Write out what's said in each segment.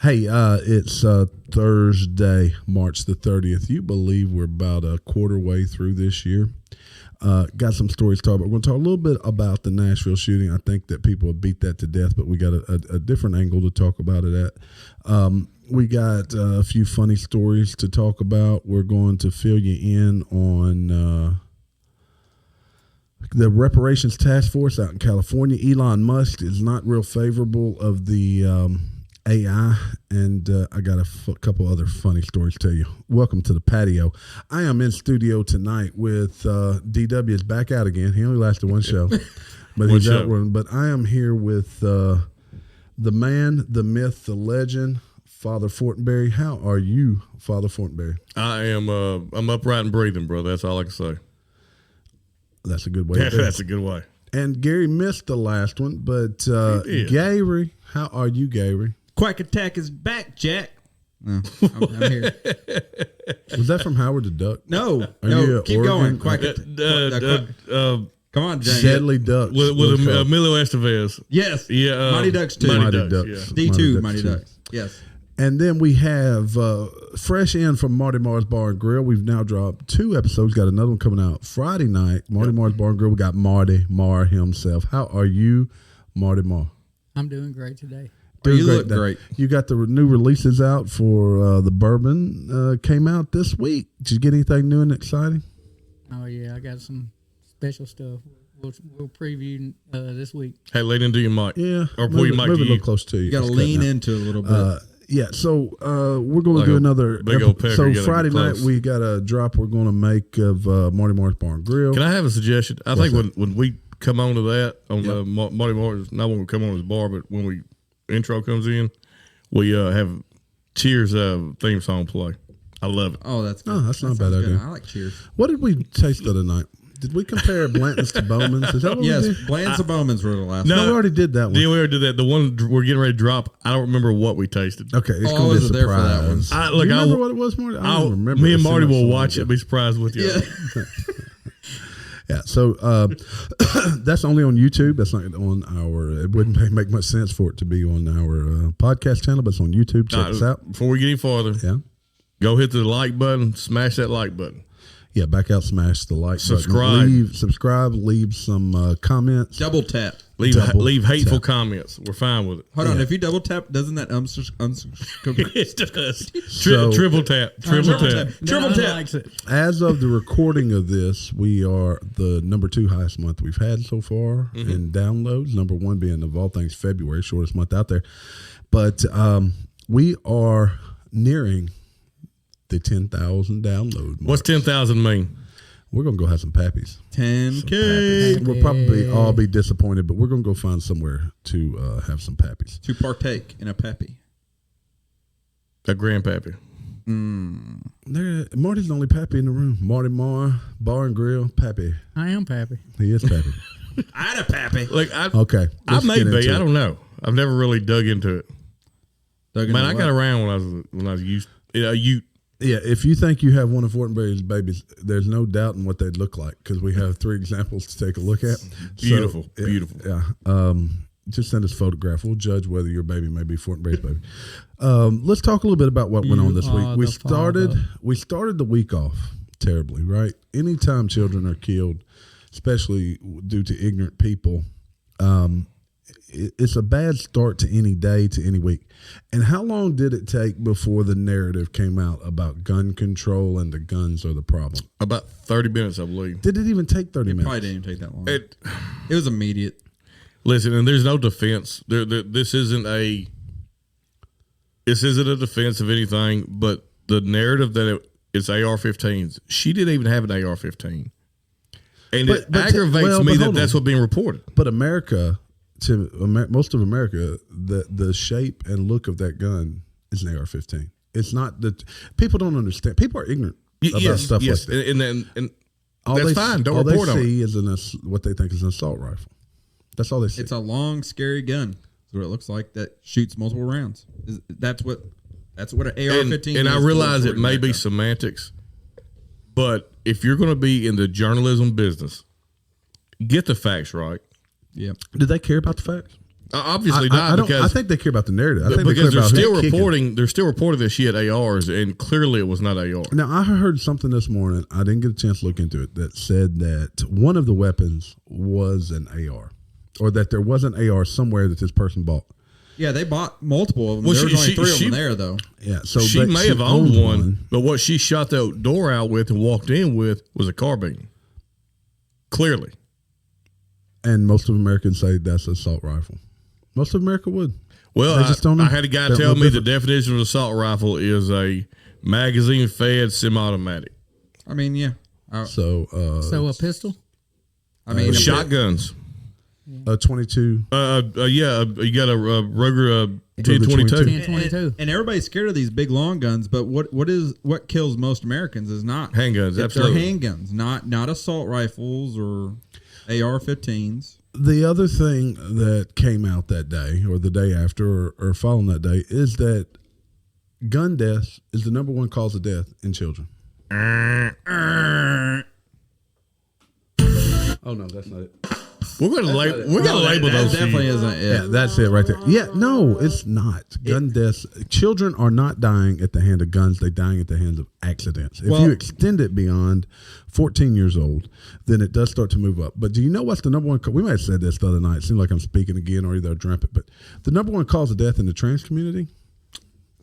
Hey, it's Thursday, March the 30th. You believe we're about a quarter way through this year. Got some stories to talk about. We're going to talk a little bit about the Nashville shooting. I think that people have beat that to death, but we got a different angle to talk about it at. We got a few funny stories to talk about. We're going to fill you in on the Reparations Task Force out in California. Elon Musk is not real favorable of the AI, and I got a couple other funny stories to tell you. Welcome to the patio. I am in studio tonight with DW is back out again. He only lasted one show, but he's out running. But I am here with the man, the myth, the legend, Father Fortenberry. How are you, Father Fortenberry? I am. I'm upright and breathing, brother. That's all I can say. That's a good way. That's a good way. And Gary missed the last one, but Gary, how are you, Gary? Quack Attack is back, Jack. No, I'm here. Was that from Howard the Duck? No, keep going. Quack Attack. Come on, Jack. Deadly Ducks. With Emilio Estevez. Yes. Yeah. Mighty Ducks 2. Mighty Ducks. Yeah. D2, Mighty Ducks. Yes. And then we have fresh in from Marty Mar's Bar and Grill. We've now dropped 2 episodes. Got another one coming out Friday night. Marty Mar's Bar and Grill. We got Marty Mar himself. How are you, Marty Mar? I'm doing great today. You look great. You got the new releases out for the bourbon. Came out this week. Did you get anything new and exciting? Oh, yeah. I got some special stuff. We'll preview this week. Hey, lean into your mic. Yeah. Or pull your mic move to a you. little close to you. You got to lean into it a little bit. Yeah, so we're going to do another. So Friday night we got a drop we're going to make of Marty Mar's Bar and Grill. Can I have a suggestion? I think when we come on to that on Marty Mar's, not when we come on his bar, but when we intro comes in, we have Cheers theme song play. I love it. Oh, that's good. Oh, that's not a bad idea. I like Cheers. What did we taste the other night? Did we compare Blanton's to Bowman's? Is that what we did? Blanton's and Bowman's were the last. No, we already did that one. Yeah, we already did that. The one we're getting ready to drop, I don't remember what we tasted. Okay, it's going to be a surprise. There for that one. Do you remember what it was, Marty? I don't remember. Me and Marty will watch it. Be surprised with you. Yeah. Yeah, so that's only on YouTube. That's not on our. It wouldn't make much sense for it to be on our podcast channel, but it's on YouTube. Check us out. Before we get any farther, go hit the like button. Smash that like button. Yeah, back out, smash the like subscribe. button. Subscribe, leave some comments. Double tap. Leave hateful comments. We're fine with it. Hold on. If you double tap, doesn't that it does. Triple tap. Triple tap. Likes it. As of the recording of this, we are the number 2 highest month we've had so far in downloads. Number 1 being of all things February, shortest month out there. But we are nearing the 10,000 download mark. What's 10,000 mean? We're going to go have some pappies. 10K. We'll probably all be disappointed, but we're going to go find somewhere to have some pappies. To partake in a pappy. A grandpappy. Marty's the only pappy in the room. Marty Mar, Bar and Grill, pappy. I am pappy. He is pappy. I had a pappy. Okay. I may be. I don't know. I've never really dug into it. I got around when I was used. Yeah, if you think you have one of Fortenberry's babies, there's no doubt in what they'd look like because we have 3 examples to take a look at. Beautiful. Yeah. Just send us a photograph. We'll judge whether your baby may be Fortenberry's baby. Let's talk a little bit about what went on this week. We started the week off terribly, right? Anytime children are killed, especially due to ignorant people, it's a bad start to any day, to any week. And how long did it take before the narrative came out about gun control and the guns are the problem? About 30 minutes, I believe. Did it even take 30 minutes? Probably didn't even take that long. It was immediate. Listen, and there's no defense. This isn't a defense of anything, but the narrative that it's AR-15s. She didn't even have an AR-15. And it aggravates me that that's what's being reported. But America... most of America, the shape and look of that gun is an AR-15. It's not that people don't understand. People are ignorant about stuff like that. And that's fine. Don't report on it. All they see is what they think is an assault rifle. That's all they see. It's a long, scary gun. That's what it looks like. That shoots multiple rounds. That's what an AR-15 is. And I realize it may be semantics, but if you're going to be in the journalism business, get the facts right. Yeah. Did they care about the facts? Obviously not. I think they care about the narrative. I think because they're still reporting. They're still reporting that she had ARs, and clearly it was not AR. Now I heard something this morning. I didn't get a chance to look into it. That said that one of the weapons was an AR, or that there was an AR somewhere that this person bought. Yeah, they bought multiple of them. There was only 3 of them there, though. Yeah, so she may have owned one, but what she shot the door out with and walked in with was a carbine. Clearly. And most of Americans say that's an assault rifle. Most of America would. Well, I had a guy tell me the definition of an assault rifle is a magazine-fed semi-automatic. I mean, yeah. So a pistol? I mean, shotguns. A 22. Yeah, you got a Ruger 1022. 1022. And everybody's scared of these big long guns, but what kills most Americans is not handguns. Absolutely, they're handguns, not assault rifles or AR-15s. The other thing that came out that day, or the day after, or following that day, is that gun death is the number one cause of death in children. Oh no, that's not it. We're gonna label those. That definitely isn't it. Yeah, that's it right there. Yeah, no, it's not. Gun deaths. Children are not dying at the hand of guns. They're dying at the hands of accidents. If you extend it beyond 14 years old, then it does start to move up. But do you know what's the number one? We might have said this the other night. It seems like I'm speaking again, or either I dreamt it. But the number one cause of death in the trans community.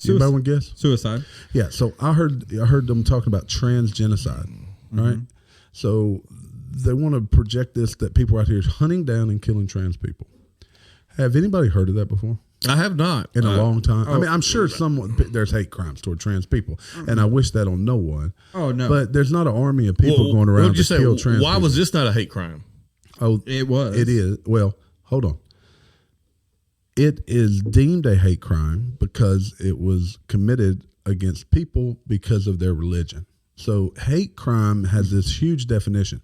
Anybody want to guess? Suicide. Yeah. So I heard them talking about trans genocide. Right. So they want to project this that people out here hunting down and killing trans people. Have anybody heard of that before? I have not in a long time. I mean, I'm sure there's hate crimes toward trans people, and I wish that on no one. Oh no! But there's not an army of people going around to kill trans. Why was this not a hate crime? Oh, it was. It is. Well, hold on. It is deemed a hate crime because it was committed against people because of their religion. So hate crime has this huge definition.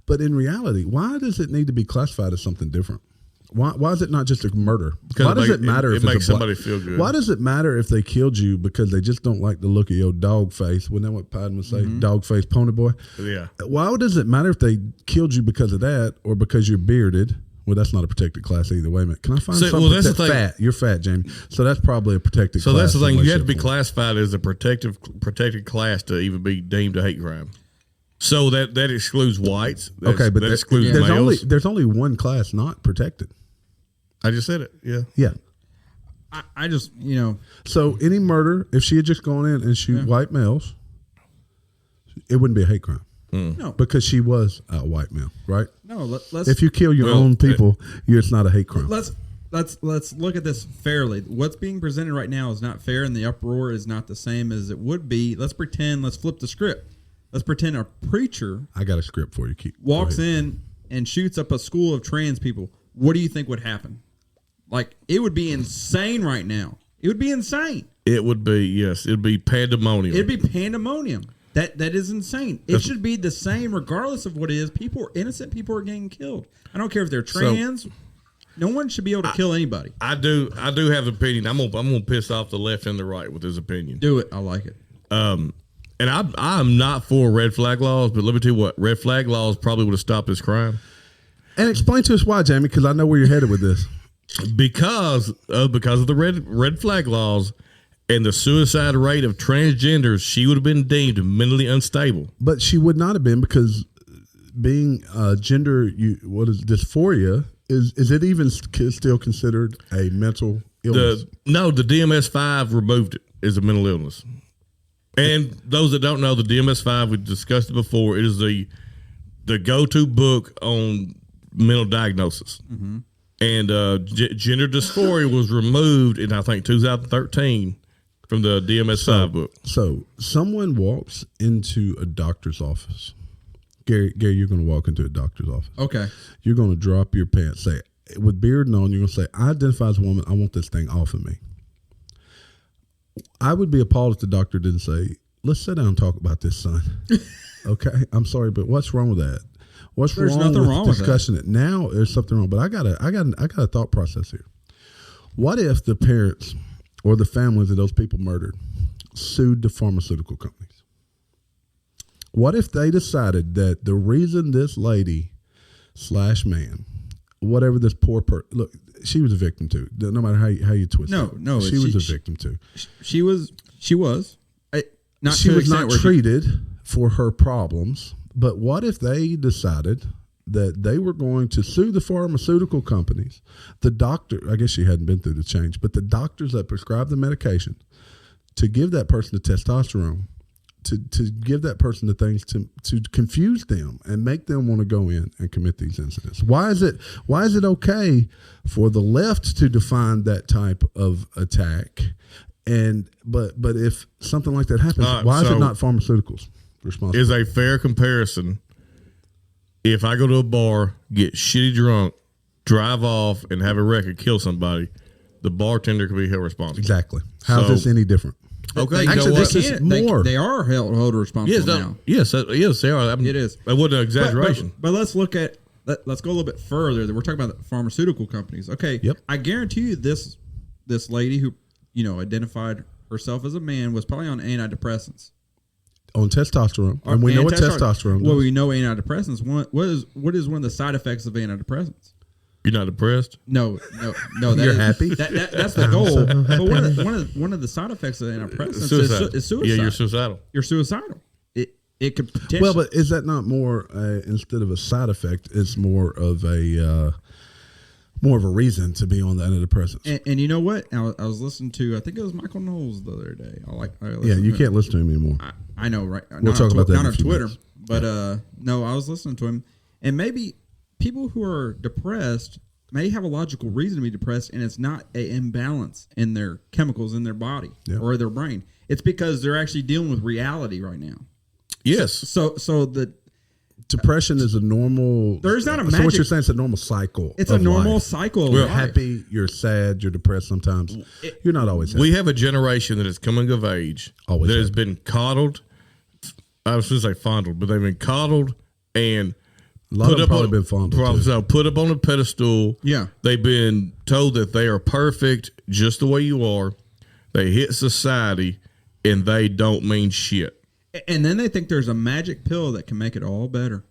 But in reality, why does it need to be classified as something different? Why is it not just a murder? Why does it matter if it makes somebody feel good? Why does it matter if they killed you because they just don't like the look of your dog face? Wasn't that what Biden would say? Dog face pony boy? Yeah. Why does it matter if they killed you because of that or because you're bearded? Well, that's not a protected class either. Wait a minute. Can I find something that's fat? You're fat, Jamie. So that's probably a protected class. So that's the thing. You have to be classified as a protected class to even be deemed a hate crime. So that excludes whites. Okay, but that excludes males. There's only one class not protected. I just said it. Yeah. Yeah. I just, So any murder, if she had just gone in and shoot white males, it wouldn't be a hate crime. No, because she was a white male, right? No, let's. If you kill your own people, it's not a hate crime. Let's look at this fairly. What's being presented right now is not fair, and the uproar is not the same as it would be. Let's flip the script. Let's pretend a preacher. I got a script for you. Walks in and shoots up a school of trans people. What do you think would happen? Like, it would be insane right now. It would be insane. It would be, yes. It would be pandemonium. It'd be pandemonium. That is insane. It should be the same regardless of what it is. Innocent people are getting killed. I don't care if they're trans. No one should be able to kill anybody. I do have an opinion. I'm gonna piss off the left and the right with his opinion. Do it. I like it. And I'm not for red flag laws, but let me tell you what, red flag laws probably would have stopped this crime. And explain to us why, Jamie, because I know where you're headed with this. Because of the red flag laws and the suicide rate of transgenders, she would have been deemed mentally unstable. But she would not have been, because being gender, what is dysphoria? Is it even still considered a mental illness? No, the DMS-5 removed it as a mental illness. And those that don't know, the DMS-5, we discussed it before. It is the go-to book on mental diagnosis. Mm-hmm. And gender dysphoria was removed in, I think, 2013 from the DMS-5 book. So someone walks into a doctor's office. Gary, you're going to walk into a doctor's office. Okay. You're going to drop your pants, say, with beard and on, you're going to say, I identify as a woman. I want this thing off of me. I would be appalled if the doctor didn't say, let's sit down and talk about this, son. Okay. I'm sorry, but what's wrong with that? There's nothing wrong with discussing it. Now there's something wrong, but I got a thought process here. What if the parents or the families of those people murdered sued the pharmaceutical companies? What if they decided that the reason this lady / man whatever this poor person. Look, she was a victim too. No matter how you twist it. No, she was a victim too. She was. She was not treated for her problems. But what if they decided that they were going to sue the pharmaceutical companies, the doctor? I guess she hadn't been through the change, but the doctors that prescribe the medication to give that person the testosterone, to give that person the things to confuse them and make them want to go in and commit these incidents. Why is it okay for the left to define that type of attack? But if something like that happens, why is it not pharmaceuticals responsible? Is a fair comparison if I go to a bar, get shitty drunk, drive off, and have a wreck and kill somebody, the bartender can be held responsible. Exactly. How is this any different? Okay, actually, this is more. They are held responsible now. Yes, they are. It is. It wasn't an exaggeration. But let's look at. Let's go a little bit further. We're talking about the pharmaceutical companies. Okay. Yep. I guarantee you, this lady who identified herself as a man was probably on antidepressants. On testosterone, and we know what testosterone. Well, we know antidepressants. What is one of the side effects of antidepressants? You're not depressed? No. You're happy. That's the goal. But one of the side effects of antidepressants is suicide. Yeah, you're suicidal. You're suicidal. It could potentially. Well, but is that not more instead of a side effect? It's more of a reason to be on the antidepressants. And you know what? I was listening to, I think it was Michael Knowles the other day. You can't listen to him anymore. I know, right? We'll talk about that not on Twitter, minutes. but no, I was listening to him, and maybe people who are depressed may have a logical reason to be depressed, and it's not an imbalance in their chemicals in their body or their brain. It's because they're actually dealing with reality right now. Yes. So the depression is a normal. There's not a magic. So what you're saying is a normal cycle. It's a normal life. cycle. You're happy. You're sad. You're depressed. Sometimes you're not always happy. We have a generation that is coming of age that has been coddled. I was going to say fondled, but they've been coddled and put up on a pedestal. Yeah, they've been told that they are perfect just the way you are. They hit society and they don't mean shit. And then they think there's a magic pill that can make it all better.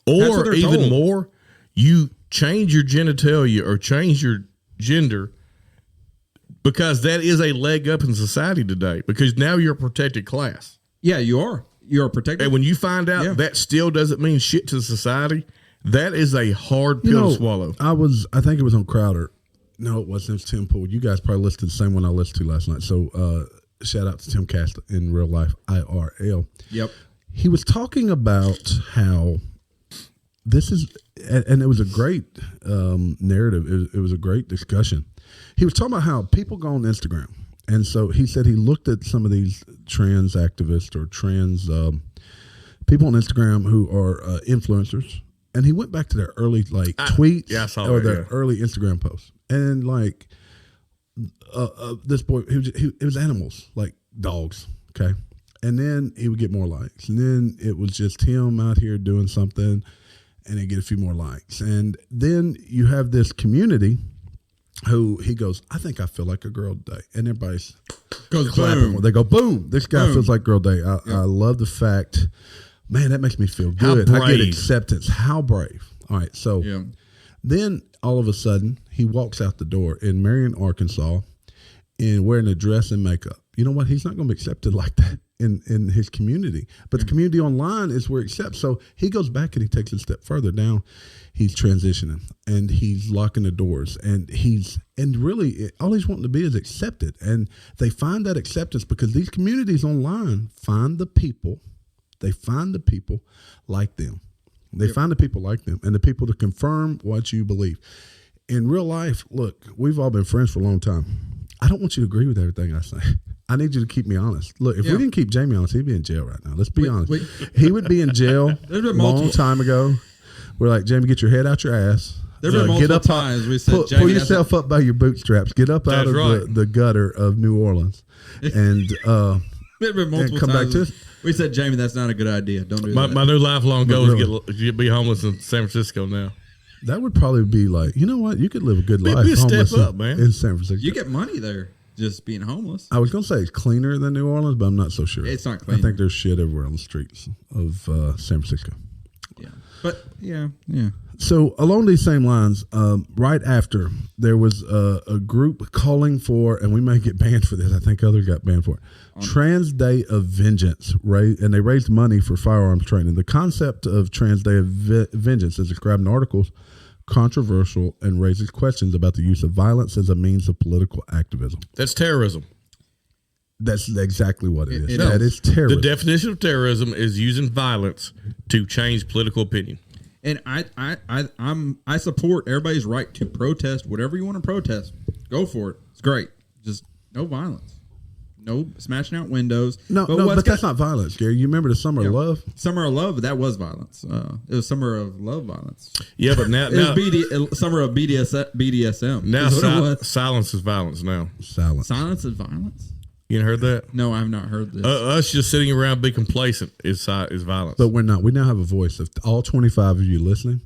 Or even more, you change your genitalia or change your gender because that is a leg up in society today because now you're a protected class. Yeah, you are. You're protected. And when you find out that still doesn't mean shit to society, that is a hard pill to swallow. I think it was on Crowder. No, it wasn't. It was Tim Pool. You guys probably listened to the same one I listened to last night. So shout out to Tim Cast in real life, IRL. Yep. He was talking about how this is, and it was a great narrative. It was a great discussion. He was talking about how people go on Instagram. And so he said he looked at some of these trans activists or trans people on Instagram who are influencers, and he went back to their early tweets or their early Instagram posts, and this boy, it was animals like dogs, okay, and then he would get more likes, and then it was just him out here doing something, and he'd get a few more likes, and then you have this community. Who he goes, I think I feel like a girl today. And everybody's goes clapping. Boom. They go, boom. This guy feels like girl day. I love the fact, man, that makes me feel good. I get acceptance. How brave. All right. So then all of a sudden, he walks out the door in Marion, Arkansas, and wearing a dress and makeup. You know what? He's not going to be accepted like that in his community. But the community online is where it accepts. So he goes back and he takes it a step further down. He's transitioning and he's locking the doors and really all he's wanting to be is accepted. And they find that acceptance because these communities online find the people like them. They find the people like them and the people to confirm what you believe. In real life, look, we've all been friends for a long time. I don't want you to agree with everything I say. I need you to keep me honest. Look, if we didn't keep Jamie honest, he'd be in jail right now. Let's be honest. He would be in jail a long time ago. We're like, Jamie, get your head out your ass. There's been multiple times we said, pull yourself up by your bootstraps. Get up out of the gutter of New Orleans, and come back to us. We said, Jamie, that's not a good idea. Don't do that. My new lifelong goal is to be homeless in San Francisco now. That would probably be like, you know what? You could live a good life. Be a step up, man. In San Francisco. You get money there just being homeless. I was going to say it's cleaner than New Orleans, but I'm not so sure. It's not clean. I think there's shit everywhere on the streets of San Francisco. Yeah. But, yeah. So along these same lines, right after there was a group calling for, and we may get banned for this. I think others got banned for it. Trans Day of Vengeance, right? And they raised money for firearms training. The concept of Trans Day of Vengeance is described in articles controversial and raises questions about the use of violence as a means of political activism. That's terrorism. That's exactly what it is. That is terrorism. The definition of terrorism is using violence to change political opinion. And I support everybody's right to protest whatever you want to protest. Go for it. It's great. Just no violence. No smashing out windows. But that's not violence, Gary. You remember the Summer of Love? Summer of Love, that was violence. It was Summer of Love violence. Yeah, but now it was Summer of BDSM. Now silence is violence now. Silence is violence? You heard that? No, I have not heard this. Us just sitting around being complacent is violence. But we're not. We now have a voice. Of all 25 of you listening,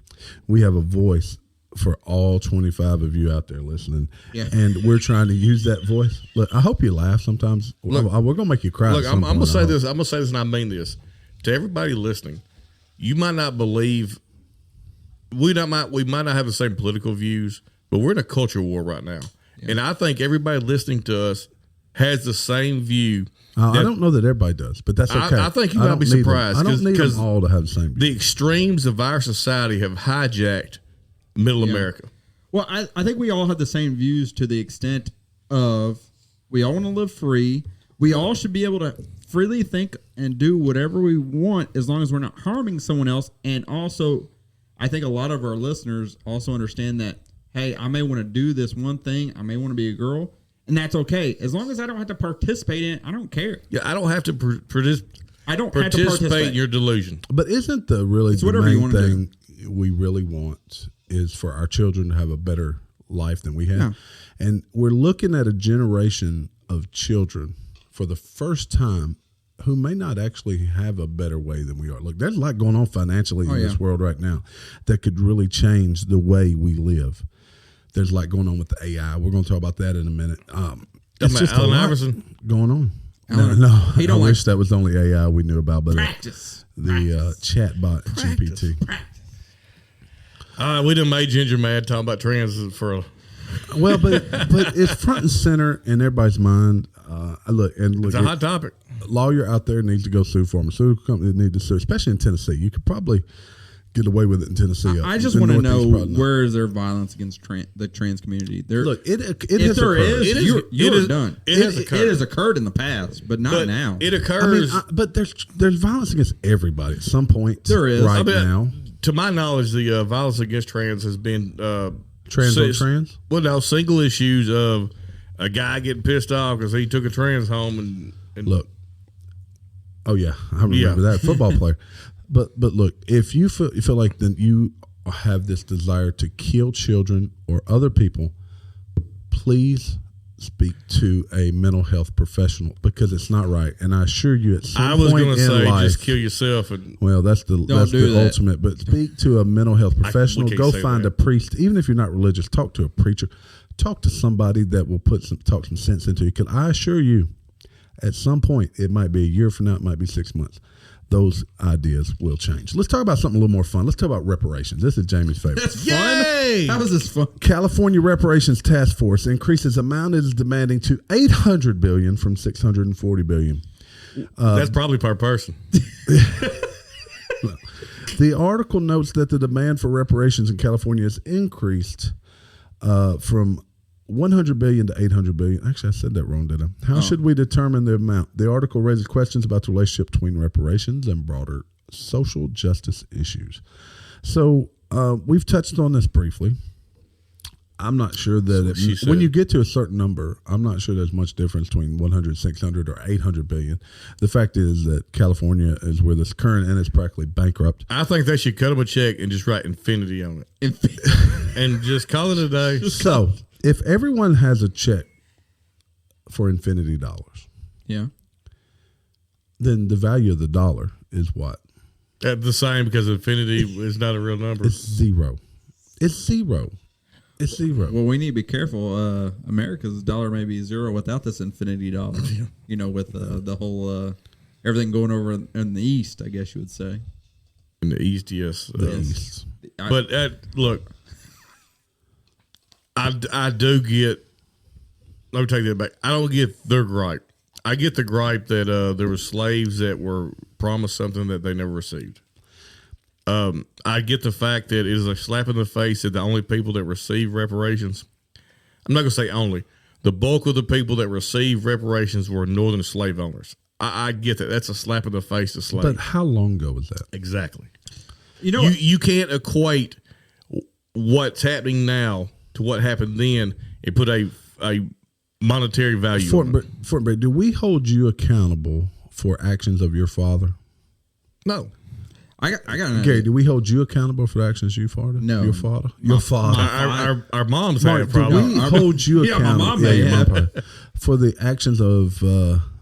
we have a voice for all 25 of you out there listening. Yeah. And we're trying to use that voice. Look, I hope you laugh sometimes. Look, we're going to make you cry. Look, I'm going to say this. I'm going to say this, and I mean this. To everybody listening, you might not believe, we might not have the same political views, but we're in a culture war right now. Yeah. And I think everybody listening to us has the same view. I don't know that everybody does, but that's okay. I think you might be surprised. I don't need them all to have the same view. The extremes of our society have hijacked middle America. Well, I think we all have the same views to the extent of we all want to live free. We all should be able to freely think and do whatever we want as long as we're not harming someone else. And also, I think a lot of our listeners also understand that, hey, I may want to do this one thing. I may want to be a girl. And that's okay. As long as I don't have to participate in it, I don't care. Yeah, I don't have to participate in your delusion. But isn't the main thing we really want is for our children to have a better life than we have? Yeah. And we're looking at a generation of children for the first time who may not actually have a better way than we are. Look, there's a lot going on financially in this world right now that could really change the way we live. There's a lot going on with the AI. We're going to talk about that in a minute. It's just Allen Iverson going on. No, I wish that was the only AI we knew about, but the chat bot GPT. We done made Ginger mad talking about trans for a... Well, but it's front and center in everybody's mind. Look, it's a hot topic. A lawyer out there needs to go sue pharmaceutical companies. Need to sue, especially in Tennessee. You could probably get away with it in Tennessee. I just want to know where is there violence against the trans community? Look, it if there is, you're done. It has occurred in the past, but not now. It occurs. But there's violence against everybody at some point. There is right now. To my knowledge, the violence against trans has been trans. Well, no, single issues of a guy getting pissed off because he took a trans home and look. Oh yeah, I remember that football player. But look, if you feel like then you have this desire to kill children or other people, please speak to a mental health professional because it's not right. And I assure you, at some point in life, I was going to say just kill yourself. Well, that's the ultimate. But speak to a mental health professional. Go find a priest, even if you're not religious. Talk to a preacher. Talk to somebody that will talk some sense into you. Because I assure you, at some point, it might be a year from now, it might be 6 months. Those ideas will change. Let's talk about something a little more fun. Let's talk about reparations. This is Jamie's favorite. That's fun. How is this fun? California Reparations Task Force increases amount it is demanding to $800 billion from $640 billion. That's probably per person. The article notes that the demand for reparations in California has increased from $100 billion to $800 billion. Actually, I said that wrong, didn't I? How should we determine the amount? The article raises questions about the relationship between reparations and broader social justice issues. So we've touched on this briefly. I'm not sure that when you get to a certain number, I'm not sure there's much difference between 100, 600, or 800 billion. The fact is that California is where this current and it's practically bankrupt. I think they should cut them a check and just write infinity on it. And just call it a day. So if everyone has a check for infinity dollars, then the value of the dollar is what? The same, because infinity is not a real number. It's zero. It's zero. It's zero. Well, we need to be careful. America's dollar may be zero without this infinity dollar. You know, with the whole everything going over in the East, I guess you would say. In the East, yes. The East. But look, I do get. Let me take that back. I don't get their gripe. I get the gripe that there were slaves that were promised something that they never received. I get the fact that it is a slap in the face that the only people that receive reparations, I'm not going to say only, the bulk of the people that receive reparations were northern slave owners. I get that. That's a slap in the face to slaves. But how long ago was that? Exactly. You can't equate what's happening now to what happened then and put a monetary value on it. Fortenberry, do we hold you accountable for actions of your father? No. I got an Gary, do we hold you accountable for the actions you father? No. Your father? Your father. Our moms had a Do problem. we hold you Yeah, my accountable mom may have. for the actions of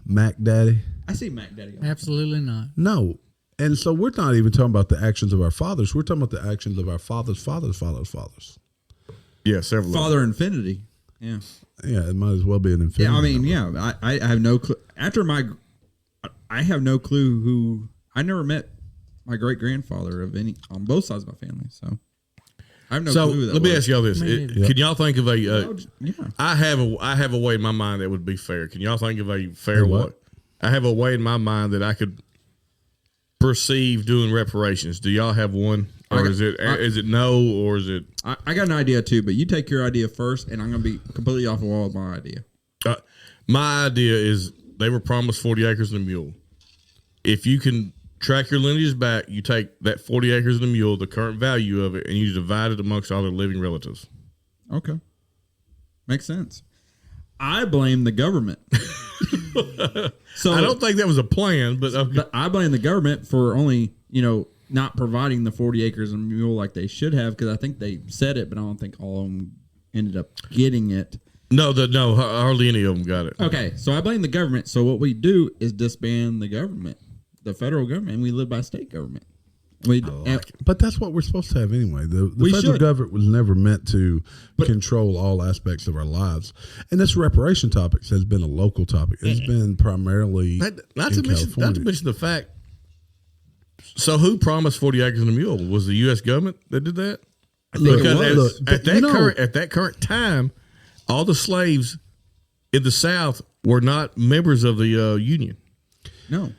Mac Daddy? I see Mac Daddy. Absolutely not. No. And so we're not even talking about the actions of our fathers. We're talking about the actions of our fathers. Yeah, several. Father Infinity. Yeah. Yeah, it might as well be an infinity. Yeah, I mean, number. I have no clue. I have no clue who. I never met my great grandfather of any on both sides of my family, so I have no clue. Who that let me was. ask y'all this: Can y'all think of a? Yeah. I have a way in my mind that would be fair. Can y'all think of a fair what? way? I have a way in my mind that I could perceive doing reparations. Do y'all have one, or is it no, or is it? I got an idea too, but you take your idea first, and I'm going to be completely off the wall with my idea. My idea is they were promised 40 acres and a mule. If you can track your lineage back, you take that 40 acres and a mule, the current value of it, and you divide it amongst all their living relatives. Okay. Makes sense. I blame the government. So I don't think that was a plan, but okay. But I blame the government for only, not providing the 40 acres and a mule like they should have, because I think they said it, but I don't think all of them ended up getting it. No, hardly any of them got it. Okay, so I blame the government. So what we do is disband the government, the federal government, and we live by state government. But that's what we're supposed to have anyway. The federal should. government was never meant to control all aspects of our lives. And this reparation topic has been a local topic. It's been primarily not to mention the fact. So who promised 40 acres and a mule? Was the U.S. government that did that? Because at that current time, all the slaves in the South were not members of the Union. No.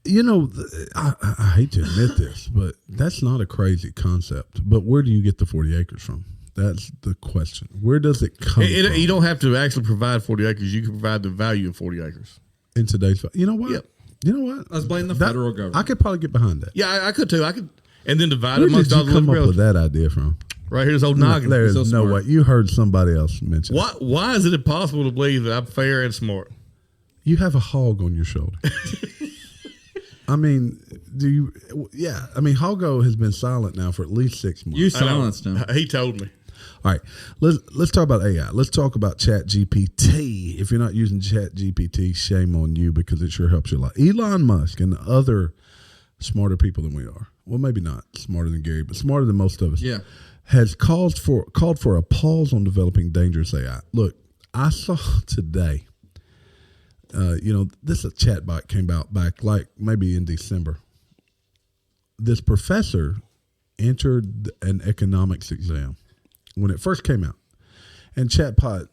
I hate to admit this, but that's not a crazy concept. But where do you get the 40 acres from? That's the question. Where does it come from? You don't have to actually provide 40 acres. You can provide the value of 40 acres. In today's, you know what? Yep. You know what? Let's blame the federal government. I could probably get behind that. Yeah, I could too. And then divide Where it amongst did all you the come living up with relatives. that idea from? Right here's old noggin. There's so no smart. way. You heard somebody else mention it. Why is it impossible to believe that I'm fair and smart? You have a hog on your shoulder. I mean, yeah. I mean, Hoggo has been silent now for at least 6 months. You silenced him. He told me. All right, let's talk about AI. Let's talk about ChatGPT. If you're not using ChatGPT, shame on you, because it sure helps you a lot. Elon Musk and other smarter people than we are, well, maybe not smarter than Gary, but smarter than most of us, has called for a pause on developing dangerous AI. Look, I saw today, this chatbot came out back like maybe in December. This professor entered an economics exam when it first came out, and chatbot.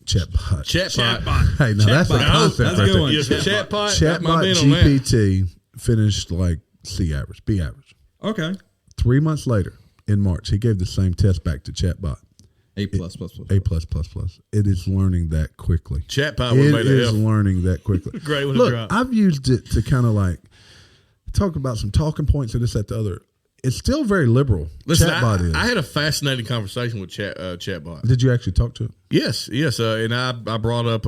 Hey, now that's a concept. That's a good one. Chatbot GPT finished like B average. Okay. 3 months later, in March, he gave the same test back to chatbot. A+++. It is learning that quickly. Chatbot would have made It is learning that quickly. Great with a Look, drop. I've used it to kind of like talk about some talking points and this, that, the other. It's still very liberal. Listen, Chatbot is. I had a fascinating conversation with Chatbot. Did you actually talk to it? Yes. And I brought up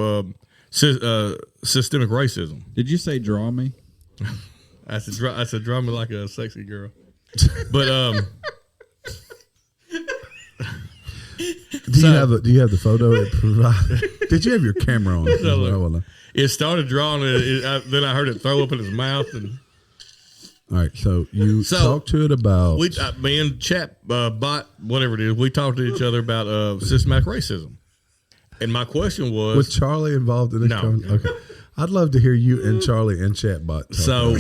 systemic racism. Did you say draw me? I said draw me like a sexy girl. But do you have the photo it provided? Did you have your camera on? It started drawing it. Then I heard it throw up in his mouth. And all right, so you talked to it about me and Chatbot, whatever it is. We talked to each other about systematic racism. And my question was Charlie involved in this? No. Okay, I'd love to hear you and Charlie and Chatbot. So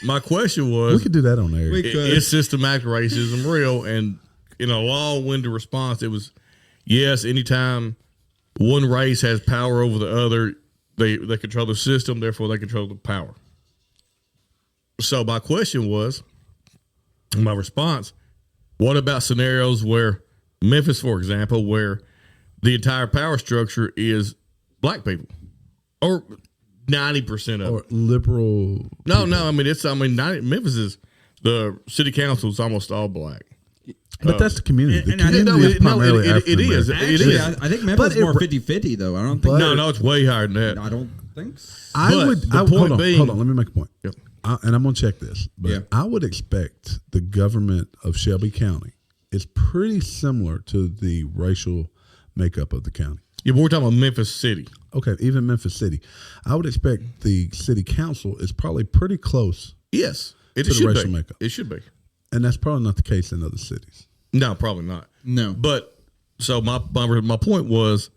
my question was, we could do that on air. Is systematic racism real? And in a long-winded response, it was, yes, anytime one race has power over the other, they control the system, therefore they control the power. So my question was, my response, what about scenarios where Memphis, for example, where the entire power structure is black people, or 90% of or liberal? No. I mean, Memphis is the city council is almost all black. But that's the community. and The I didn't community is know primarily it is. African-American. It Actually, is. I think Memphis is more 50-50, though. I don't think. No, it's way higher than that. I don't think so. Hold on. Let me make a point. Yep. And I'm going to check this. But Yeah. I would expect the government of Shelby County is pretty similar to the racial makeup of the county. Yeah, but we're talking about Memphis City. Okay, even Memphis City. I would expect the city council is probably pretty close, Yes, it To the should racial be. makeup. It should be. and that's probably not the case in other cities. No, probably not. No. But so my point was,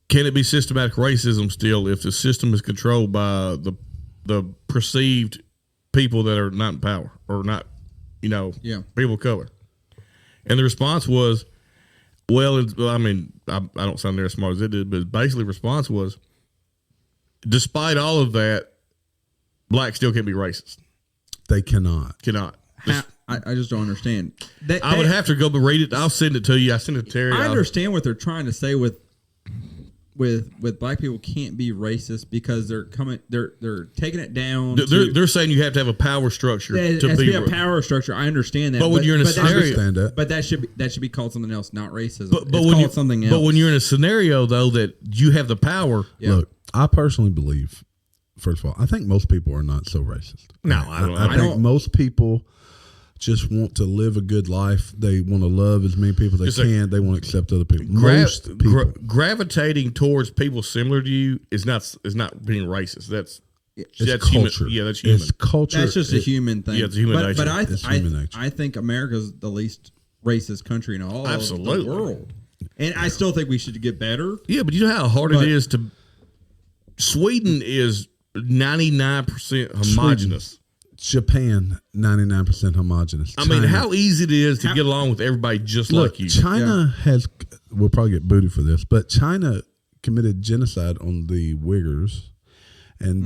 can it be systematic racism still if the system is controlled by the perceived people that are not in power or not, people of color? And the response was, well, I mean, I don't sound near as smart as it did, but basically the response was, despite all of that, blacks still can't be racist. They cannot. Cannot. I just don't understand. I would have to go but read it. I'll send it to you. I sent it to Terry. I understand what they're trying to say with black people can't be racist because they're taking it down. They're saying you have to have a power structure to be a power structure. I understand that. But when you're in a scenario, but that should be called something else, not racism. But it's called something else. But when you're in a scenario though that you have the power, Look, I personally believe, first of all, I think most people are not so racist. No, I don't. I think most people just want to live a good life. They want to love as many people as they can. They want to accept other people. Most people gravitating towards people similar to you is not being racist. That's culture. Human. Yeah, that's human. It's culture. That's just a human thing. Yeah, it's human nature. But It's human nature. I think America's the least racist country in all of the world. And I still think we should get better. Yeah, but you know how hard it is to. Sweden is 99% homogenous. Japan, 99% homogenous. I mean, how easy it is to get along with everybody just like you. China has, we'll probably get booted for this, but China committed genocide on the Uyghurs, and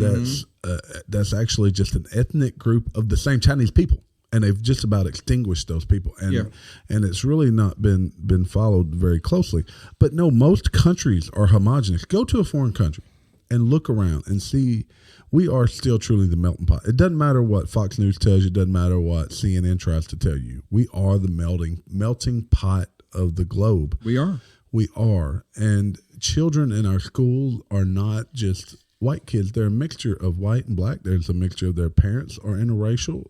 that's actually just an ethnic group of the same Chinese people, and they've just about extinguished those people, and it's really not been followed very closely. But no, most countries are homogenous. Go to a foreign country and look around and see. We are still truly the melting pot. It doesn't matter what Fox News tells you. It doesn't matter what CNN tries to tell you. We are the melting pot of the globe. We are. We are. And children in our schools are not just white kids. They're a mixture of white and black. There's a mixture of their parents are interracial,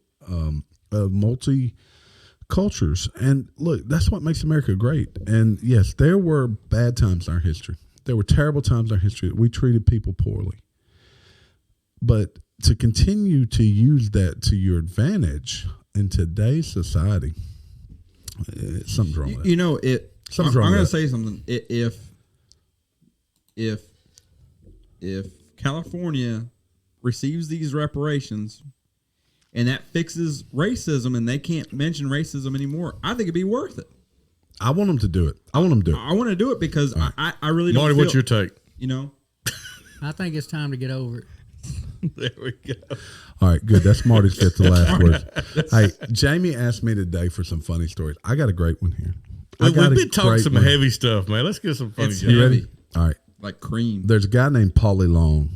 multi-cultures. And look, that's what makes America great. And yes, there were bad times in our history. There were terrible times in our history. We treated people poorly. But to continue to use that to your advantage in today's society, something's wrong with that. You know, I'm going to say something. If California receives these reparations and that fixes racism and they can't mention racism anymore, I think it'd be worth it. I want them to do it. I want to do it because I really don't Marty, what's your take? I think it's time to get over it. There we go. All right, good. That's Marty's get the last word. Hey, Jamie asked me today for some funny stories. I got a great one here. We've been talking some heavy stuff, man. Let's get some funny stuff. You ready? All right. Like cream. There's a guy named Paulie Long.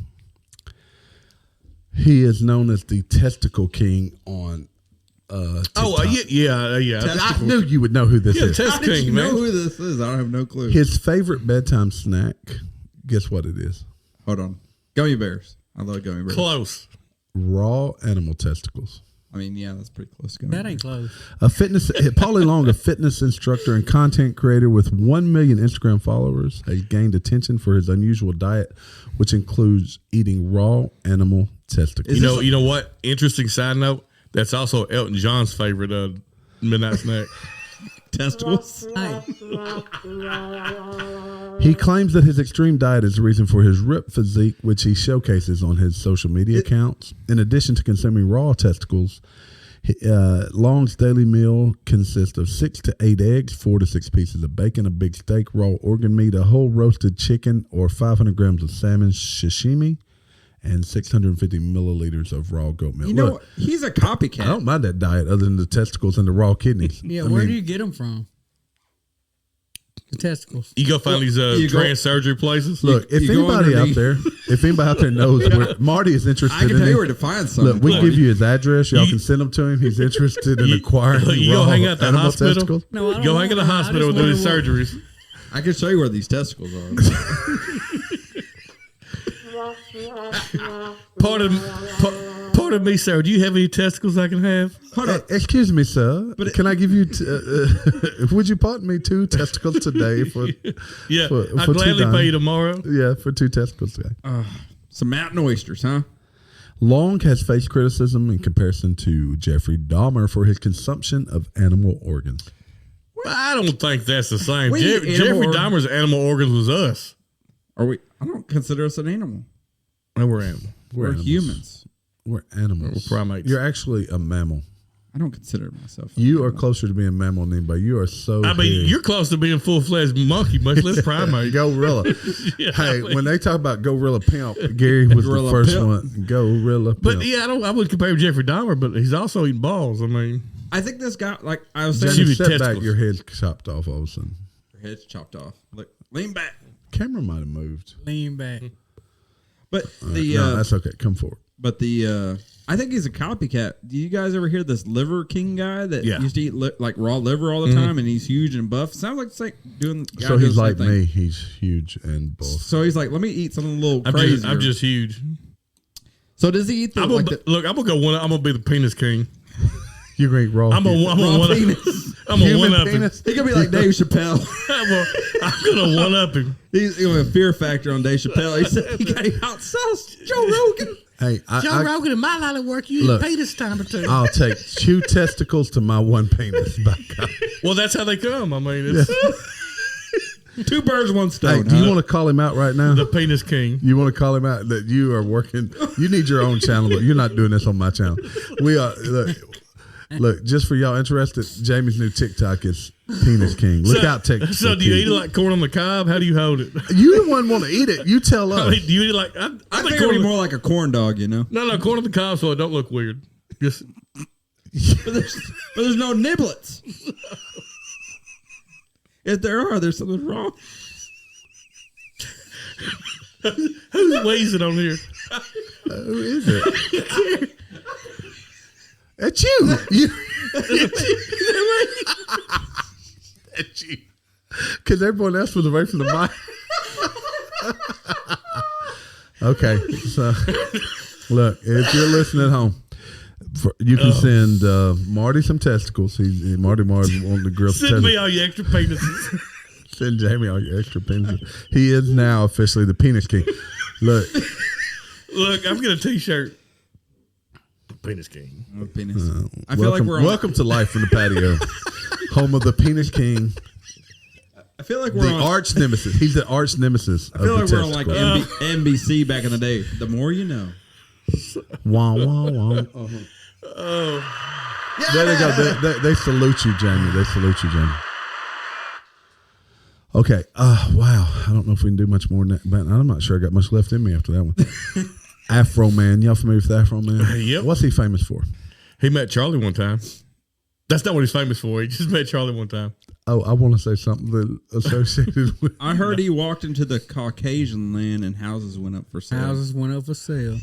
He is known as the Testicle King on TikTok. Yeah. I knew you would know who this is. Testicle King, man. Know who this is? I don't have no clue. His favorite bedtime snack, guess what it is? Hold on. Gummy bears. I love gummy bears. Close. Raw animal testicles. I mean, yeah, that's pretty close. That ain't close. Paulie Long, a fitness instructor and content creator with 1 million Instagram followers, has gained attention for his unusual diet, which includes eating raw animal testicles. You know what? Interesting side note. That's also Elton John's favorite midnight snack. Testicles. He claims that his extreme diet is the reason for his ripped physique, which he showcases on his social media accounts. In addition to consuming raw testicles, Long's daily meal consists of 6 to 8 eggs, 4 to 6 pieces of bacon, a big steak, raw organ meat, a whole roasted chicken, or 500 grams of salmon sashimi, and 650 milliliters of raw goat milk. You know, look, he's a copycat. I don't mind that diet other than the testicles and the raw kidneys. Yeah, where do you get them from? The testicles. You go find these trans surgery places. Look, if anybody out there knows where Marty is interested, I can tell you where to find some. Look, we give you his address. Y'all can send them to him. He's interested in acquiring you raw go hang out at the hospital. Testicles. No, I don't go hang at the hospital and do these surgeries. I can show you where these testicles are. Pardon me, sir. Do you have any testicles I can have? Hold on. Excuse me, sir. But can I give you? Would you pardon me 2 testicles today for? Yeah, I'll gladly pay you tomorrow. Yeah, for 2 testicles today. Some mountain oysters, huh? Long has faced criticism in comparison to Jeffrey Dahmer for his consumption of animal organs. Well, I don't think that's the same. Jeffrey Dahmer's animal organs was us. Are we? I don't consider us an animal. No, we're animal. We're humans. We're animals. We're primates. You're actually a mammal. I don't consider myself. You are closer to being a mammal than anybody. You are so. I mean, you're close to being full-fledged monkey, much less primate. Gorilla. Yeah, hey, when they talk about gorilla pimp, Gary was the first one. Gorilla pimp. But yeah, I would compare him to Jeffrey Dahmer, but he's also eating balls. I mean, I think this guy, like I was saying, step back, your head's chopped off all of a sudden. Your head's chopped off. Look, lean back. Camera might have moved. Lean back. But no, that's okay. Come forward. But I think he's a copycat. Do you guys ever hear this Liver King guy that used to eat like raw liver all the time, and he's huge and buff? Sounds like it's like doing. So he's like me. He's huge and buff. So he's like, let me eat something a little crazy. I'm just huge. So does he eat the? Look, I'm gonna go one. I'm gonna be the penis king. You great raw. I'm a one penis. I'm a one up him. He could be like Dave Chappelle. I'm gonna one up him. He's a fear factor on Dave Chappelle. He said he got him outsourced Joe Rogan. Hey, Joe Rogan, in my line of work, you eat penis time or 2. I'll take 2 testicles to my 1 penis. Well, that's how they come. I mean, it's 2 birds, 1 stone. Hey, do you want to call him out right now? The penis king. You want to call him out that you are working? You need your own channel, but you're not doing this on my channel. We are. Look, just for y'all interested, Jamie's new TikTok is Penis King. Look out, TikTok. So do you eat it like corn on the cob? How do you hold it? You the one want to eat it. You tell us. I mean, do you eat it like? I think it'd be more like a corn dog, you know? No, corn on the cob, so it don't look weird. Just. but there's no niblets. If there are, there's something wrong. Who's wheezing on here? Who is it? That's you. That's you. Because everyone else was away from the mic. Okay, so look, if you're listening at home, you can send Marty some testicles. Marty Mar wanting to grill. Send me all your extra penises. Send Jamie all your extra penises. He is now officially the Penis King. Look, I'm getting a T-shirt. Penis King. Penis. I feel like we're welcome to Life from the Patio, home of the Penis King. I feel like we're the arch nemesis. He's the arch nemesis. I feel like we're on like NBC back in the day. The more you know. Wah wah wah. Oh, there they go. They salute you, Jamie. They salute you, Jamie. Okay. Wow. I don't know if we can do much more than that. But I'm not sure I got much left in me after that one. Afro Man. Y'all familiar with Afro Man? Yep. What's he famous for? He met Charlie one time. That's not what he's famous for. He just met Charlie one time. Oh, I want to say something that associated with. I heard he walked into the Caucasian land and houses went up for sale. Houses went up for sale.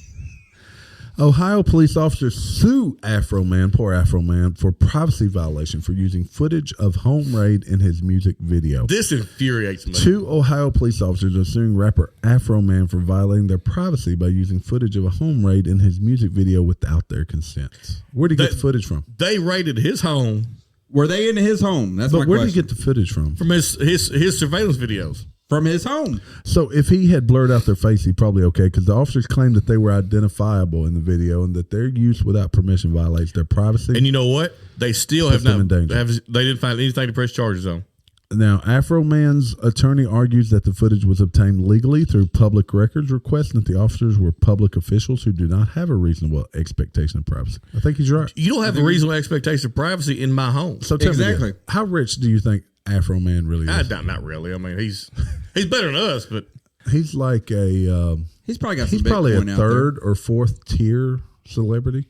Ohio police officers sue Afro Man, poor Afro Man, for privacy violation for using footage of home raid in his music video. This infuriates me. 2 Ohio police officers are suing rapper Afro Man for violating their privacy by using footage of a home raid in his music video without their consent. Where did he get the footage from? They raided his home. Were they in his home? That's my question. Where did he get the footage from? From his surveillance videos. From his home. So if he had blurred out their face, he'd probably okay, because the officers claimed that they were identifiable in the video and that their use without permission violates their privacy. And you know what? They still have not. They didn't find anything to press charges on. Now, Afro Man's attorney argues that the footage was obtained legally through public records requests and that the officers were public officials who do not have a reasonable expectation of privacy. I think he's right. You don't have a reasonable expectation of privacy in my home. So tell me this, how rich do you think Afro Man really is? Not really. I mean, he's better than us, but he's like a he's probably got he's some probably a Bitcoin out third or fourth tier celebrity.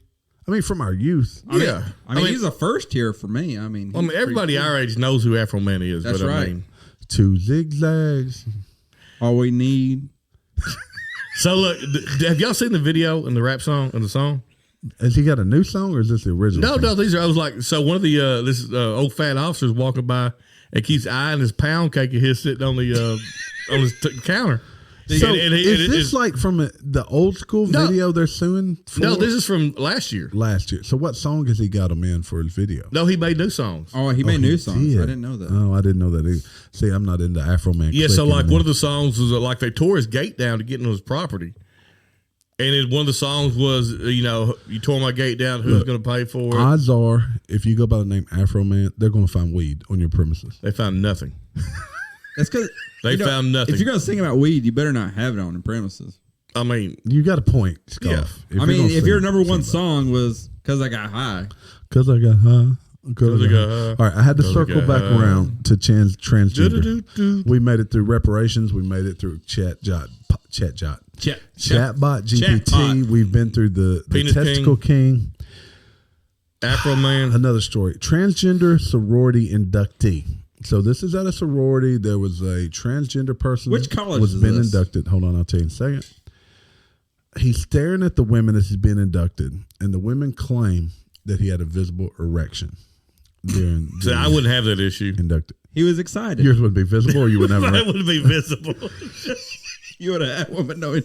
I mean, from our youth. yeah. I mean, he's a first tier for me. I mean, everybody our age knows who Afro Man is. That's but right. I mean, 2 zigzags. All we need. So look, have y'all seen the video and the rap song and the song? Has he got a new song or is this the original? No, these are. I was like, so one of the this old fat officers walking by and keeps eyeing his pound cake of his sitting on the on his counter. So is this like from the old school video they're suing for? No, this is from last year. Last year. So what song has he got him in for his video? No, he made new songs. Oh, he made new songs. Did. I didn't know that. Oh, I didn't know that either. See, I'm not into Afro Man. Yeah, so like one of the songs was like they tore his gate down to get into his property. And one of the songs was, you tore my gate down. Who's going to pay for it? Odds are, if you go by the name Afro Man, they're going to find weed on your premises. They found nothing. That's because they found nothing. If you're going to sing about weed, you better not have it on the premises. I mean, you got a point, Scoff. Yeah. If your number one song was "Cause I Got High," Cause I got high. All right, I had to circle back around to transgender. We made it through reparations. We made it through chatbot GPT. We've been through the Testicle King. Afro Man. Another story. Transgender sorority inductee. So this is at a sorority. There was a transgender person. Which college was is been this? inducted. Hold on, I'll tell you in a second. He's staring at the women as he's being inducted, and the women claim that he had a visible erection. So I wouldn't have that issue. Inducted. He was excited. Yours would be visible, or you would never. It would be visible. You would have had one, but no.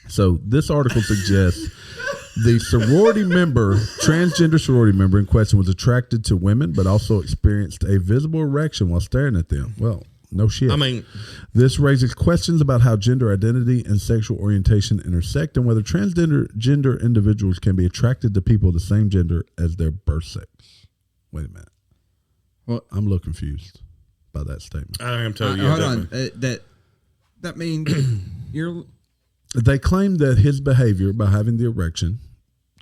So this article suggests the transgender sorority member in question was attracted to women, but also experienced a visible erection while staring at them. Well, no shit. I mean, this raises questions about how gender identity and sexual orientation intersect and whether transgender individuals can be attracted to people of the same gender as their birth sex. Wait a minute. Well, I'm a little confused by that statement. I am telling you. Hold on. That means you're. They claim that his behavior by having the erection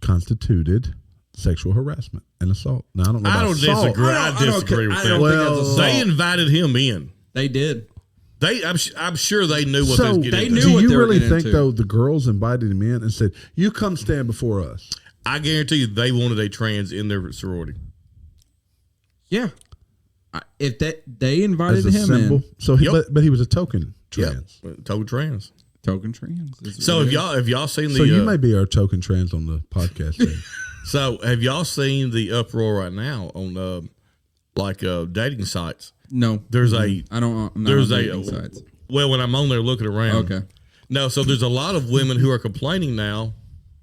constituted sexual harassment and assault. Now, I don't know about assault. Disagree. I disagree with that. Well, they invited him in. They did. I'm sure they knew what they was getting into. Do you really think, though, the girls invited him in and said, you come stand before us? I guarantee you they wanted a trans in their sorority. Yeah. If they invited him in. So but he was a token trans. Yep. Token trans. Token trans. So have y'all seen the... So you may be our token trans on the podcast. So have y'all seen the uproar right now on dating sites? No. There's I'm not on dating sites. Well, when I'm on there looking around. Okay. No, so there's a lot of women who are complaining now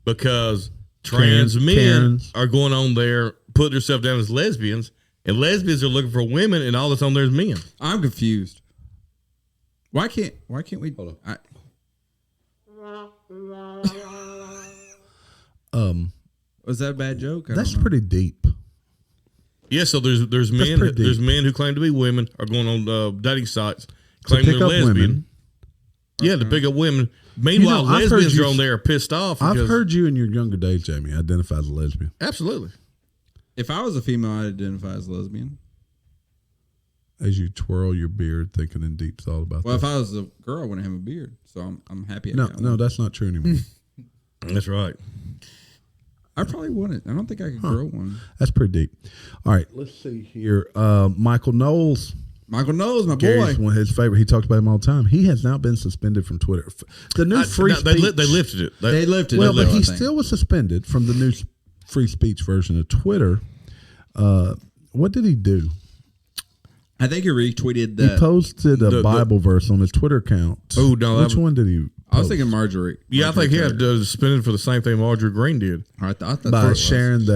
because trans men are going on there, putting themselves down as lesbians, and lesbians are looking for women, and all that's on there is men. I'm confused. Why can't we? Hold on. Was that a bad joke? That's pretty deep. Yeah, so there's men who claim to be women are going on dating sites claiming they're lesbian. Women. Yeah, to pick up women. Meanwhile, lesbians are on there pissed off. I've heard you in your younger days, Jamie, identify as a lesbian. Absolutely. If I was a female, I'd identify as lesbian. As you twirl your beard, thinking in deep thought about that. Well, if I was a girl, I wouldn't have a beard, so I'm happy. No, that's not true anymore. That's right. I probably wouldn't. I don't think I could grow one. That's pretty deep. All right, let's see here. Michael Knowles. Michael Knowles, my Gary's boy. One of his favorite. He talked about him all the time. He has now been suspended from Twitter. The new free speech. They lifted it. They lifted it. Well, but he still was suspended from the new free speech version of Twitter. What did he do? I think he retweeted that. He posted a Bible verse on his Twitter account. Oh, no. Which one did he post? I was thinking Marjorie. Yeah, I think he had suspended for the same thing Marjorie Green did. I thought by sharing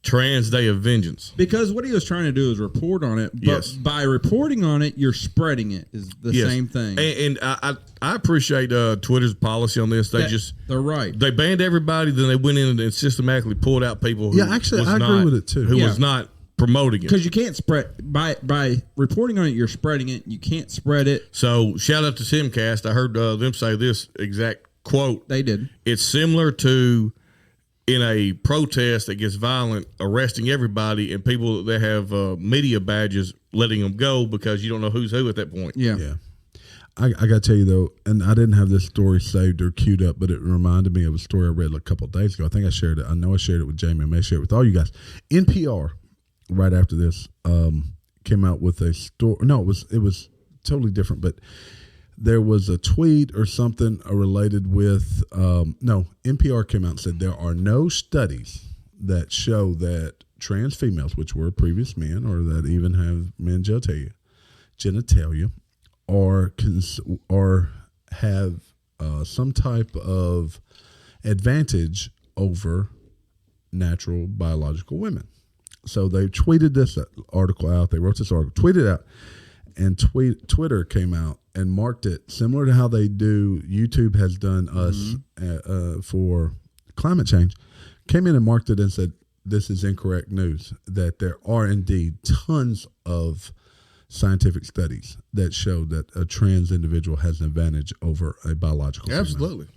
Trans Day of Vengeance. Because what he was trying to do is report on it, but by reporting on it, you're spreading it. Is the same thing. And I appreciate Twitter's policy on this. They're right. They banned everybody, then they went in and systematically pulled out people who I agree with it too. Who was not promoting it. Because you can't spread by reporting on it, you're spreading it. You can't spread it. So shout out to Simcast. I heard them say this exact quote. They did. It's similar to in a protest that gets violent, arresting everybody and people that have media badges, letting them go because you don't know who's who at that point. Yeah. I got to tell you, though, and I didn't have this story saved or queued up, but it reminded me of a story I read a couple of days ago. I think I shared it. I know I shared it with Jamie. I may share it with all you guys. NPR, right after this, came out with a story. No, it was totally different, but there was a tweet or something related with NPR came out and said there are no studies that show that trans females, which were previous men or that even have men genitalia or have some type of advantage over natural biological women. So they tweeted this article out. They wrote this article, tweeted out, and Twitter came out and marked it similar to how they do. YouTube has done us for climate change. Came in and marked it and said, this is incorrect news, that there are indeed tons of scientific studies that show that a trans individual has an advantage over a biological female. Absolutely.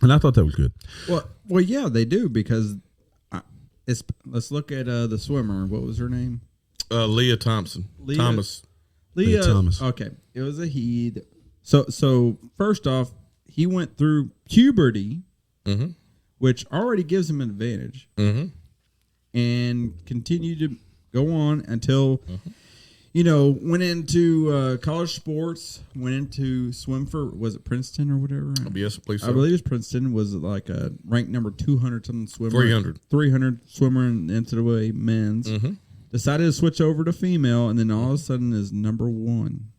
And I thought that was good. Well, yeah, they do because let's look at the swimmer. What was her name? Leah Thompson. Leah Thomas. Okay, it was a he. So first off, he went through puberty, which already gives him an advantage, and continued to go on until went into college sports, went into swim for, was it Princeton or whatever? Yes, please. I believe it was Princeton. Was like a ranked number 200 something swimmer, 300 swimmer in NCAA men's. Decided to switch over to female, and then all of a sudden is number one.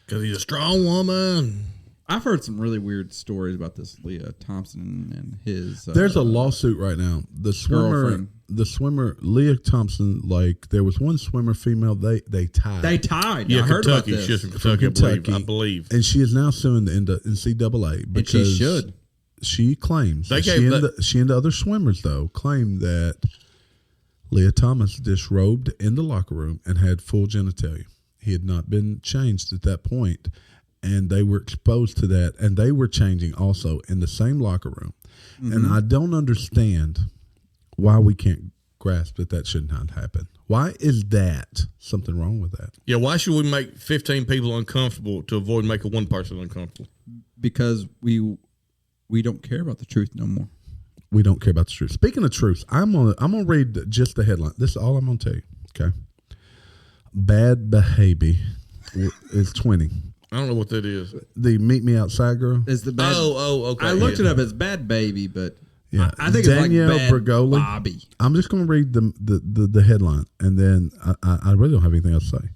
Because he's a strong woman. I've heard some really weird stories about this Leah Thompson and his. There's a lawsuit right now. The swimmer Leah Thompson. Like there was one swimmer female. They tied. They tied. Yeah, I heard about Kentucky. this. She's from Kentucky, I believe. And she is now suing the NCAA because and she should. She claims she and the other swimmers though claim that Leah Thomas disrobed in the locker room and had full genitalia. He had not been changed at that point, and they were exposed to that, and they were changing also in the same locker room. And I don't understand why we can't grasp that should not happen. Why is that something wrong with that? Yeah, why should we make 15 people uncomfortable to avoid making one person uncomfortable? Because we don't care about the truth no more. We don't care about the truth. Speaking of truth, I'm gonna read just the headline. This is all I'm gonna tell you. Okay. Bad Behavior is 20. I don't know what that is. The Meet Me Outside girl. Is the bad? Okay. I looked it up. It's Bad Baby, but yeah, I think Danielle it's like Bad Bergoli. Bobby. I'm just gonna read the headline, and then I really don't have anything else to say.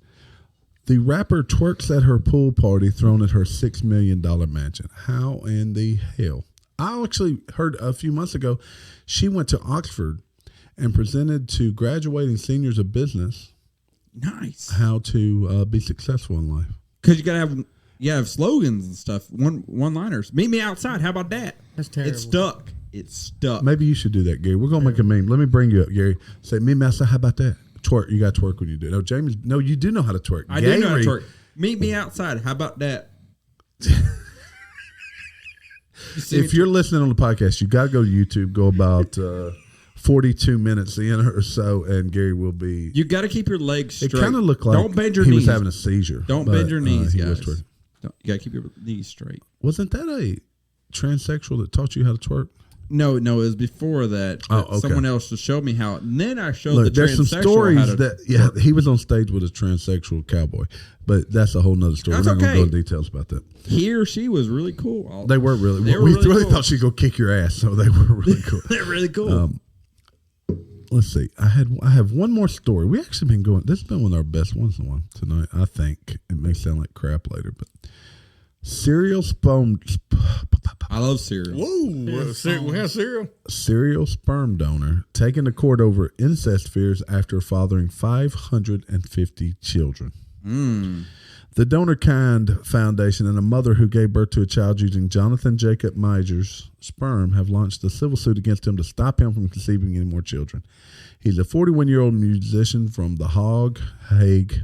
The rapper twerks at her pool party thrown at her $6 million mansion. How in the hell? I actually heard a few months ago she went to Oxford and presented to graduating seniors of business how to be successful in life. Because you have slogans and stuff, one-liners. Meet me outside. How about that? That's terrible. It's stuck. Maybe you should do that, Gary. We're going to make a meme. Let me bring you up, Gary. Say, meet me outside. How about that? Twerk. You got to twerk when you do it. No, James. No, you do know how to twerk. I do know how to twerk. Meet me outside. How about that? If you're listening on the podcast, you got to go to YouTube. Go about 42 minutes in or so, and Gary will be. You got to keep your legs straight. It kind of looked like don't bend your knees. He was having a seizure. Don't bend your knees, guys. You got to keep your knees straight. Wasn't that a transsexual that taught you how to twerk? No, it was before that. Oh, okay. Someone else to show me how. And then I showed the transsexual. There's some stories he was on stage with a transsexual cowboy, but that's a whole nother story. That's We're not going to go into okay. details about that. He or she was really cool. They were really. They were we really cool. thought she'd go kick your ass, so they were really cool. They're really cool. Let's see. I have one more story. We actually been going. This has been one of our best ones tonight. I think it may sound like crap later, but serial I love cereal. Whoa, we have cereal. Serial sperm donor taken to court over incest fears after fathering 550 children. The Donor Kind Foundation and a mother who gave birth to a child using Jonathan Jacob Major's sperm have launched a civil suit against him to stop him from conceiving any more children. He's a 41-year-old musician from The Hague,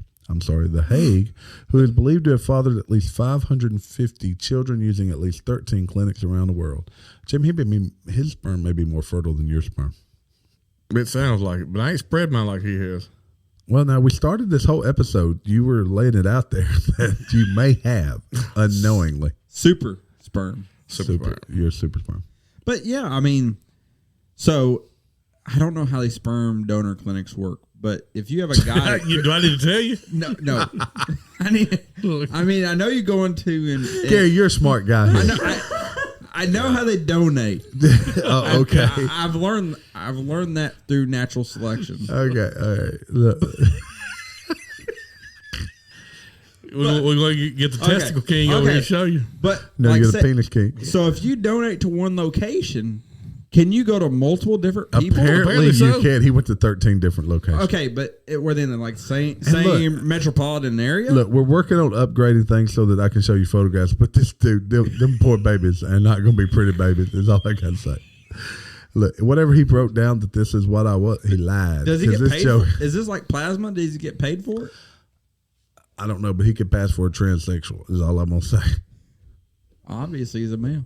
who is believed to have fathered at least 550 children using at least 13 clinics around the world. Jim, his sperm may be more fertile than your sperm. It sounds like it, but I ain't spread mine like he has. Well, now, we started this whole episode. You were laying it out there that you may have unknowingly. Super sperm. You're a super sperm. But yeah, I mean, so I don't know how these sperm donor clinics work, but if you have a guy, do I need to tell you? No. I know you go into and Gary, you're a smart guy. I know how they donate. Oh, okay. I've learned that through natural selection. Okay, all right. Look. We're going to get the Testicle King over here to show you. But no, you're the penis king. So if you donate to one location, can you go to multiple different people? Apparently you can. He went to 13 different locations. Okay, but were they in the same metropolitan area? Look, we're working on upgrading things so that I can show you photographs. But this dude, them poor babies are not going to be pretty babies. Is all I got to say. Look, whatever he wrote down that this is what I was, he lied. Does he get paid for it? Is this like plasma? Does he get paid for it? I don't know, but he could pass for a transsexual. Is all I'm going to say. Obviously, he's a male.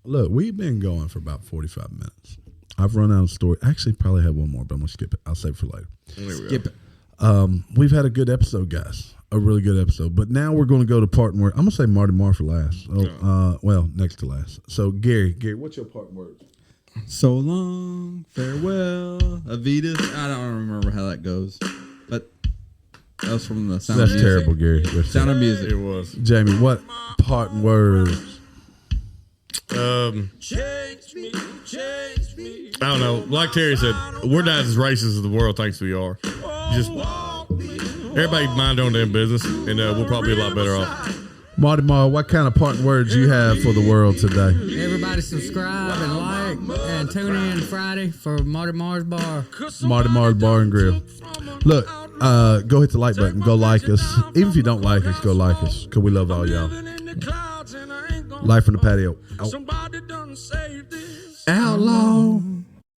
Look, we've been going for about 45 minutes. I've run out of story. Actually, probably have one more, but I'm going to skip it. I'll save it for later. Skip it. We've had a good episode, guys. A really good episode. But now we're going to go to part where I'm going to say Marty Mar for last. Next to last. So, Gary, what's your part word? So long, farewell, Avitas. I don't remember how that goes. But that was from the Sound of Music. That's terrible, Gary. Sound of Music. It was. Jamie, what part words? Change me. I don't know. Like Terry said, we're not as racist as the world thinks we are. Just everybody mind their own damn business, and we'll probably be a lot better off. Marty Mar, what kind of part words you have for the world today? Everybody subscribe and like and tune in Friday for Marty Mar's Bar. Marty Mar's Bar and Grill. Look, go hit the like button. Go like us. Even if you don't like us, go like us because we love all y'all. Life from the patio. Out. Outlaw.